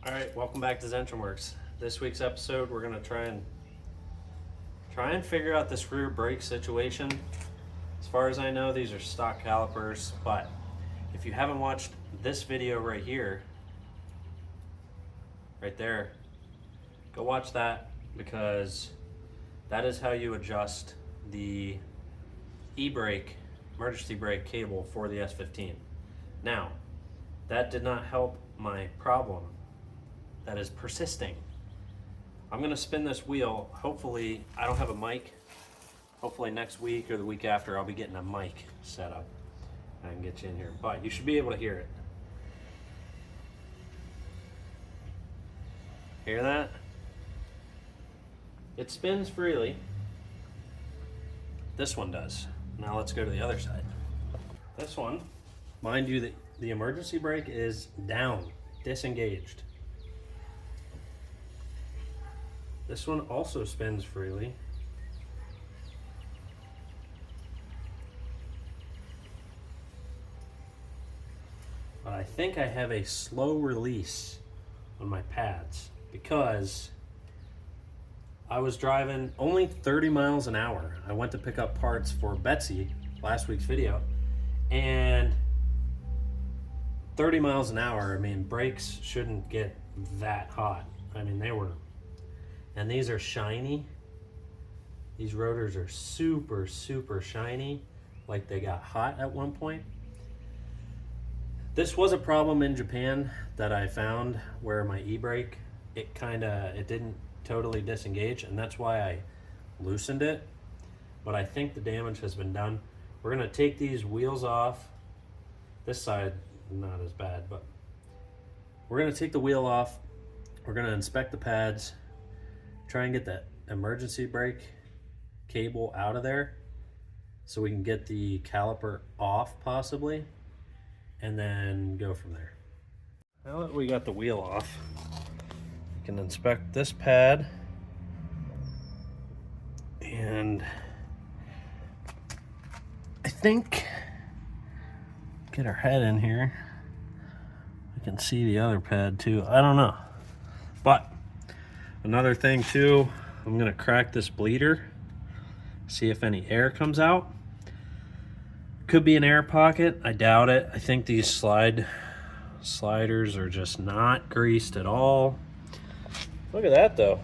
All right, welcome back to ZentionWorks. This week's episode, we're gonna try and figure out this rear brake situation. As far as I know, these are stock calipers, but if you haven't watched this video right here, right there, go watch that, because that is how you adjust the e-brake, emergency brake cable for the S15. Now, that did not help my problem that is persisting. I'm gonna spin this wheel. Hopefully, I don't have a mic. Hopefully next week or the week after, I'll be getting a mic set up. I can get you in here, but you should be able to hear it. Hear that? It spins freely. This one does. Now let's go to the other side. This one, mind you, the emergency brake is down, disengaged. This one also spins freely. But I think I have a slow release on my pads because I was driving only 30 miles an hour. I went to pick up parts for Betsy, last week's video, and 30 miles an hour, I mean, brakes shouldn't get that hot. I mean, they were. And these are shiny. These rotors are super, super shiny, like they got hot at one point. This was a problem in Japan that I found where my e-brake, it didn't totally disengage, and that's why I loosened it. But I think the damage has been done. We're gonna take these wheels off. This side, not as bad, but we're gonna take the wheel off. We're gonna inspect the pads, try and get that emergency brake cable out of there so we can get the caliper off possibly, and then go from there. Now that we got the wheel off, we can inspect this pad and I think get our head in here. We can see the other pad too. I don't know. But another thing too, I'm gonna crack this bleeder, see if any air comes out. Could be an air pocket, I doubt it. I think these sliders are just not greased at all. Look at that though.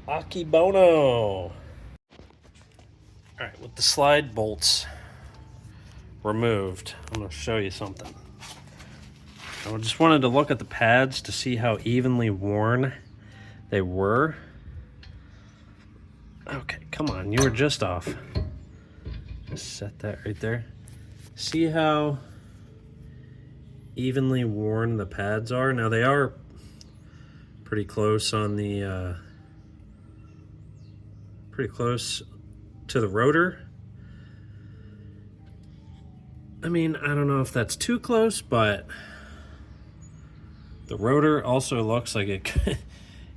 Akibono. All right, with the slide bolts removed, I'm gonna show you something. I just wanted to look at the pads to see how evenly worn they were. Okay, come on, you were just off. Just set that right there. See how evenly worn the pads are? Now they are pretty close on the, pretty close to the rotor. I mean, I don't know if that's too close, but the rotor also looks like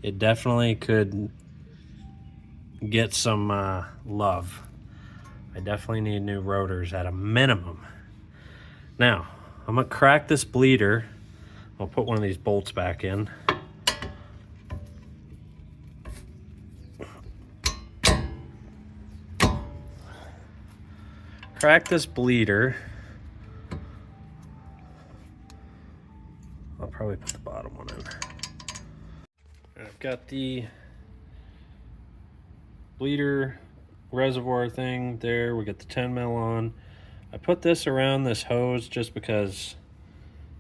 it definitely could get some love. I definitely need new rotors at a minimum. Now, I'm gonna crack this bleeder. I'll put one of these bolts back in. Crack this bleeder. I'll probably put the bottom one in. I've got the bleeder reservoir thing there. We got the 10 mil on. I put this around this hose just because,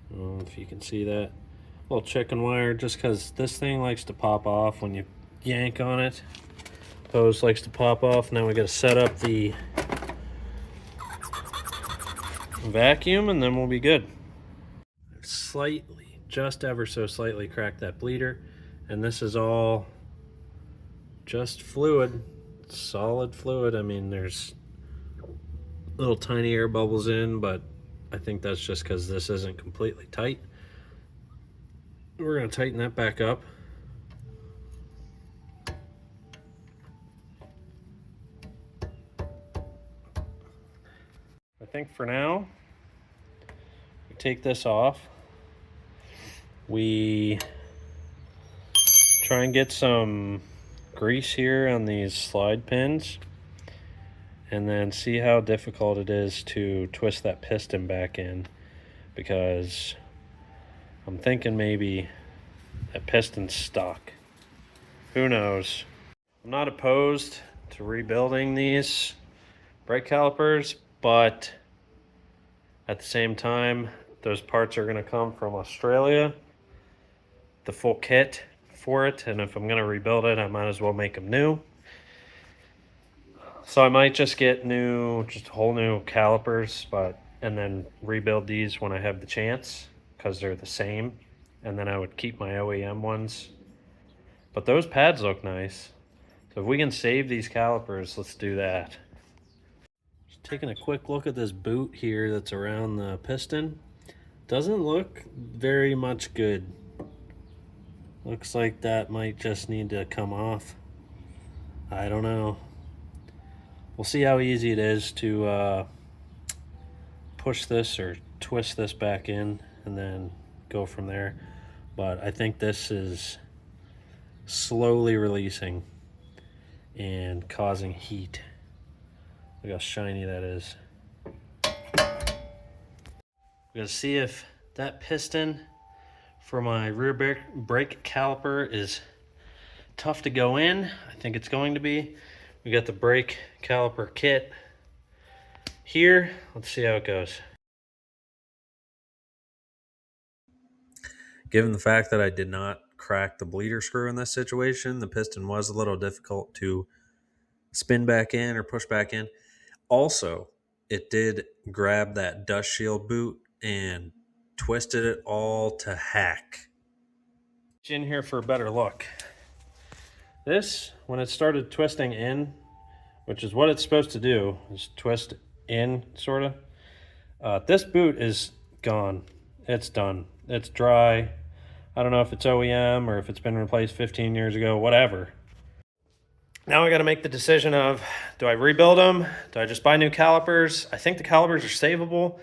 I don't know if you can see that, little chicken wire, just because this thing likes to pop off when you yank on it. Hose likes to pop off. Now we got to set up the vacuum and then we'll be good. Slightly, just ever so slightly cracked that bleeder, and this is all just fluid, solid fluid. I mean, there's little tiny air bubbles in, but I think that's just because this isn't completely tight. We're going to tighten that back up. I think for now, we take this off. we try and get some grease here on these slide pins, and then see how difficult it is to twist that piston back in, because I'm thinking maybe that piston's stuck. Who knows? I'm not opposed to rebuilding these brake calipers, but at the same time, those parts are going to come from Australia, the full kit for it, and if I'm going to rebuild it, I might as well make them new. So I might just get just whole new calipers, and then rebuild these when I have the chance, because they're the same, and then I would keep my OEM ones. But those pads look nice, so if we can save these calipers, let's do that. Just taking a quick look at this boot here that's around the piston. Doesn't look very much good. Looks like that might just need to come off. I don't know. We'll see how easy it is to push this or twist this back in and then go from there. But I think this is slowly releasing and causing heat. Look how shiny that is. We're gonna see if that piston for my rear brake caliper is tough to go in. I think it's going to be. We got the brake caliper kit here. Let's see how it goes. Given the fact that I did not crack the bleeder screw in this situation, the piston was a little difficult to spin back in or push back in. Also, it did grab that dust shield boot and twisted it all to heck. In here for a better look. This, when it started twisting in, which is what it's supposed to do, is twist in, sort of. This boot is gone. It's done. It's dry. I don't know if it's OEM or if it's been replaced 15 years ago, whatever. Now I got to make the decision of, do I rebuild them? Do I just buy new calipers? I think the calipers are savable.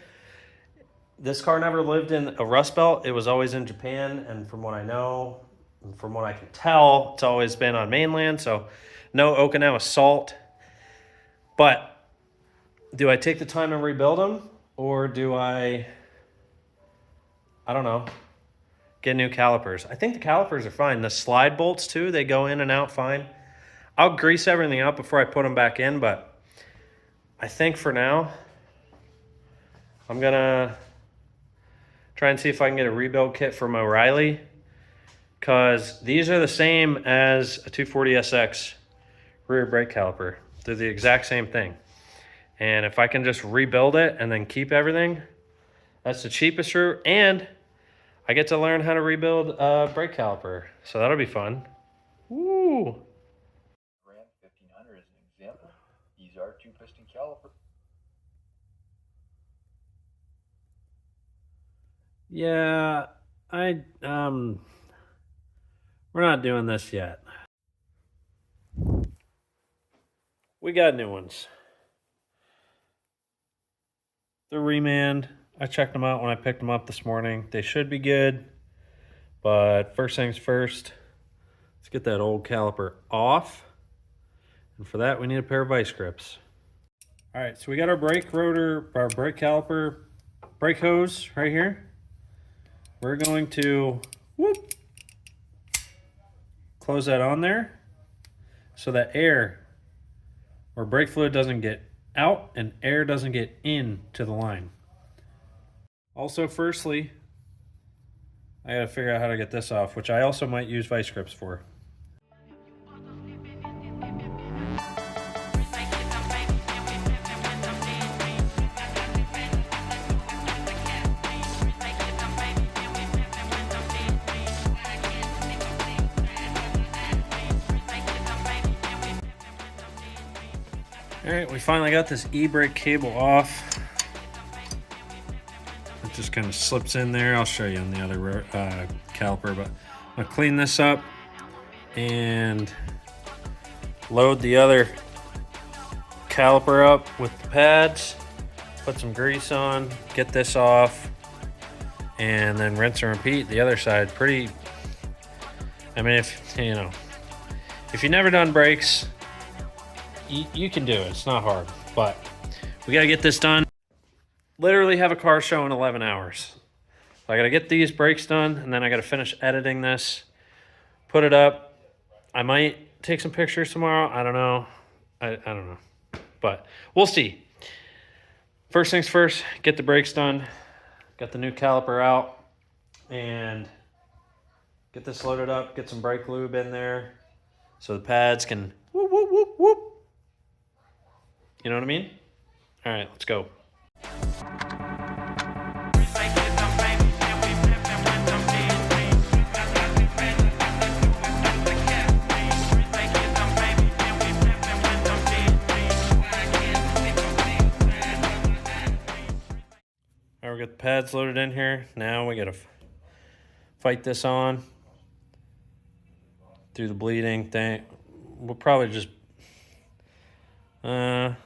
This car never lived in a Rust Belt. It was always in Japan, and from what I know, and from what I can tell, it's always been on mainland, so no Okinawa salt. But do I take the time and rebuild them, or do I don't know, get new calipers? I think the calipers are fine. The slide bolts too, they go in and out fine. I'll grease everything up before I put them back in, but I think for now, I'm gonna try and see if I can get a rebuild kit from O'Reilly, because these are the same as a 240SX rear brake caliper. They're the exact same thing. And if I can just rebuild it and then keep everything, that's the cheapest route, and I get to learn how to rebuild a brake caliper. So that'll be fun. Woo! Ram 1500 as an example. These are two-piston calipers. Yeah, we're not doing this yet. We got new ones. They're remanned. I checked them out when I picked them up this morning. They should be good, but first things first, let's get that old caliper off. And for that, we need a pair of vice grips. All right, so we got our brake rotor, our brake caliper, brake hose right here. We're going to close that on there so that air or brake fluid doesn't get out and air doesn't get into the line. Also, firstly, I gotta figure out how to get this off, which I also might use vice grips for. All right, we finally got this e-brake cable off. It just kind of slips in there. I'll show you on the other caliper, but I'll clean this up and load the other caliper up with the pads, put some grease on, get this off, and then rinse and repeat the other side. Pretty, I mean, if you've never done brakes, you can do it. It's not hard, but we got to get this done. Literally have a car show in 11 hours. So I got to get these brakes done, and then I got to finish editing this, put it up. I might take some pictures tomorrow. I don't know. I don't know, but we'll see. First things first, get the brakes done. Got the new caliper out, and get this loaded up. Get some brake lube in there so the pads can whoop, whoop, whoop, whoop. You know what I mean? All right, let's go. All right, we got the pads loaded in here. Now we gotta fight this on through the bleeding thing. We'll probably just, I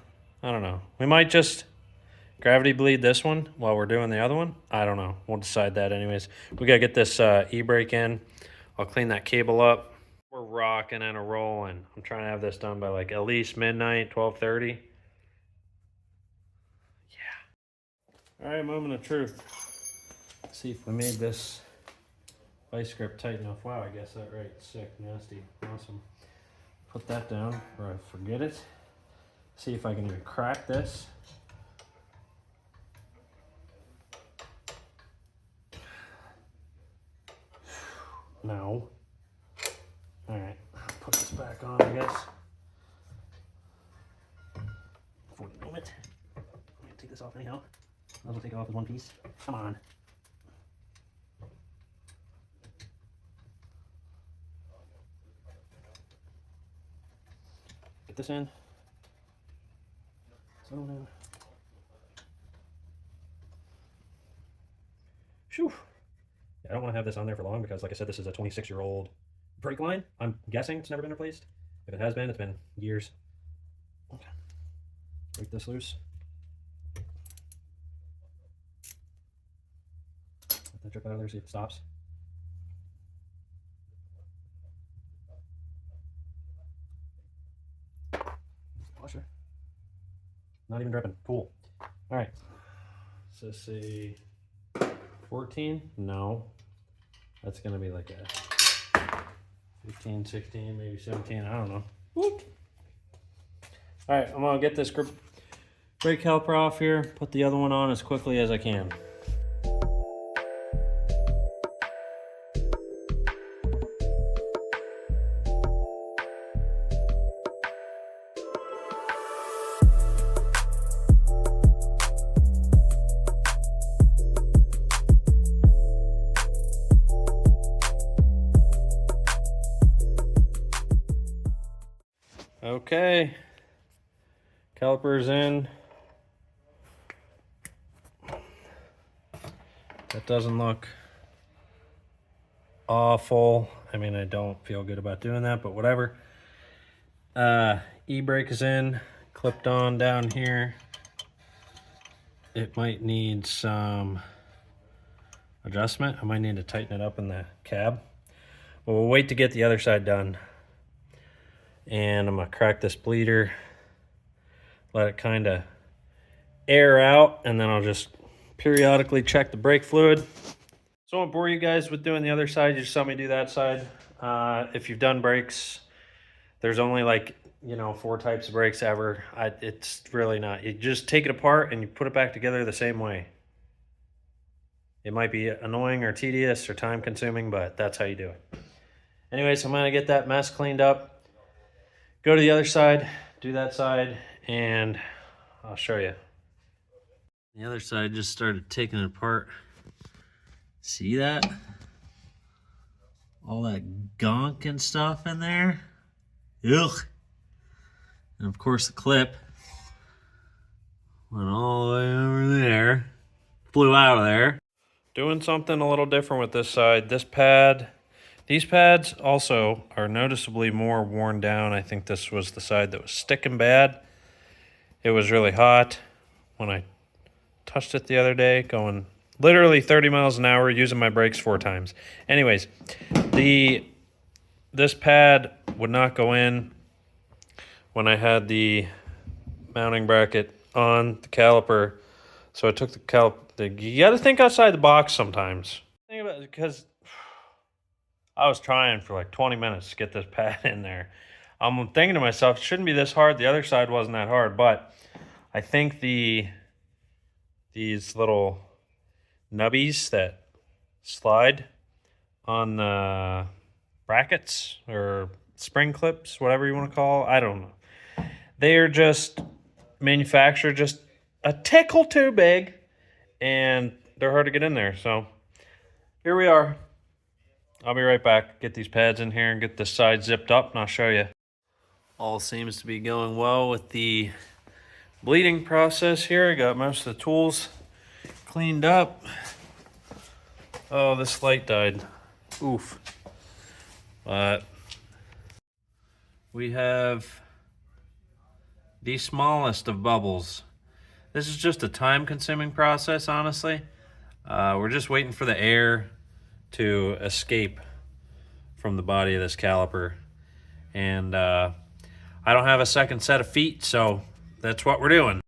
don't know. We might just gravity bleed this one while we're doing the other one. I don't know. We'll decide that anyways. We gotta get this e-brake in. I'll clean that cable up. We're rocking and a rolling. I'm trying to have this done by like at least midnight, 12:30. Yeah. All right, moment of truth. Let's see if we made this vice grip tight enough. Wow, I guess that right. Sick, nasty, awesome. Put that down or I forget it. See if I can even crack this. No. All right, put this back on, I guess. For the moment. I'm gonna take this off anyhow. I'll take it off as one piece. Come on. Get this in. So now. Phew. Yeah, I don't want to have this on there for long because, like I said, this is a 26-year-old brake line. I'm guessing it's never been replaced. If it has been, it's been years. Okay. Break this loose. Let that drip out of there, see if it stops. Washer. Not even dripping. Cool. All right. So say 14? No. That's going to be like a 15, 16, maybe 17. I don't know. Whoop. All right. I'm going to get this brake caliper off here. Put the other one on as quickly as I can. Okay, calipers in. That doesn't look awful. I mean, I don't feel good about doing that, but whatever. E-brake is in, clipped on down here. It might need some adjustment. I might need to tighten it up in the cab. But we'll wait to get the other side done. And I'm gonna crack this bleeder, let it kind of air out, and then I'll just periodically check the brake fluid. So I won't bore you guys with doing the other side. You just saw me do that side. If you've done brakes, there's only like 4 types of brakes ever. It's really not. You just take it apart and you put it back together the same way. It might be annoying or tedious or time consuming, but that's how you do it. Anyways, I'm gonna get that mess cleaned up. Go to the other side, do that side, and I'll show you. The other side just started taking it apart. See that? All that gunk and stuff in there. Ugh. And of course the clip went all the way over there. Flew out of there. Doing something a little different with this side. This pad. These pads also are noticeably more worn down. I think this was the side that was sticking bad. It was really hot when I touched it the other day, going a literally 30 miles an hour using my brakes 4 times. Anyways, this pad would not go in when I had the mounting bracket on the caliper. So I took the caliper. You got to think outside the box sometimes. Think about it, because I was trying for like 20 minutes to get this pad in there. I'm thinking to myself, it shouldn't be this hard. The other side wasn't that hard, but I think these little nubbies that slide on the brackets or spring clips, whatever you want to call, I don't know. They are just manufactured just a tickle too big, and they're hard to get in there. So here we are. I'll be right back. Get these pads in here and get this side zipped up, and I'll show you. All seems to be going well with the bleeding process here. I got most of the tools cleaned up. Oh, this light died. Oof. But we have the smallest of bubbles. This is just a time-consuming process, honestly. We're just waiting for the air to escape from the body of this caliper. And I don't have a second set of feet, so that's what we're doing.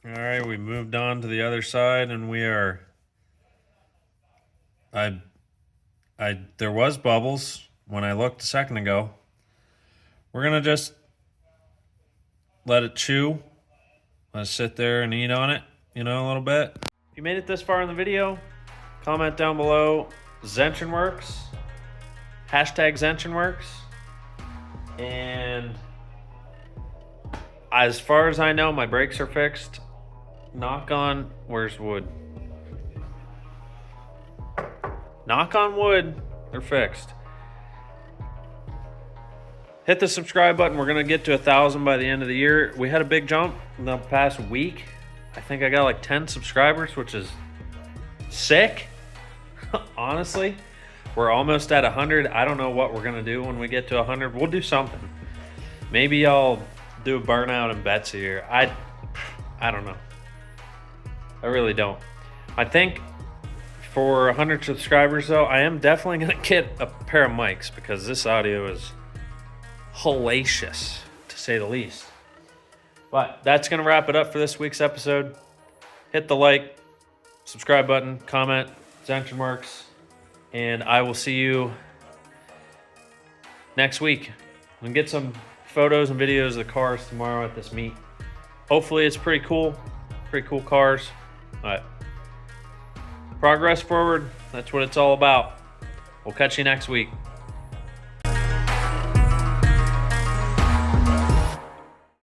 All right, we moved on to the other side, and we are... there was bubbles when I looked a second ago. We're gonna just let it chew. Let's sit there and eat on it, a little bit. If you made it this far in the video, comment down below, ZentionWorks, #ZentionWorks. And as far as I know, my brakes are fixed. Knock on, where's wood? Knock on wood, they're fixed. Hit the subscribe button. We're gonna get to 1,000 by the end of the year. We had a big jump in the past week. I think I got like 10 subscribers, which is sick. Honestly, we're almost at 100. I don't know what we're gonna do when we get to 100. We'll do something. Maybe I'll do a burnout in Betsy here. I don't know. I really don't. I think for 100 subscribers though, I am definitely gonna get a pair of mics, because this audio is hellacious, to say the least. But that's gonna wrap it up for this week's episode. Hit the like, subscribe button, comment, ZentionWorks, and I will see you next week. We'll get some photos and videos of the cars tomorrow at this meet. Hopefully it's pretty cool cars. But progress forward, that's what it's all about. We'll catch you next week.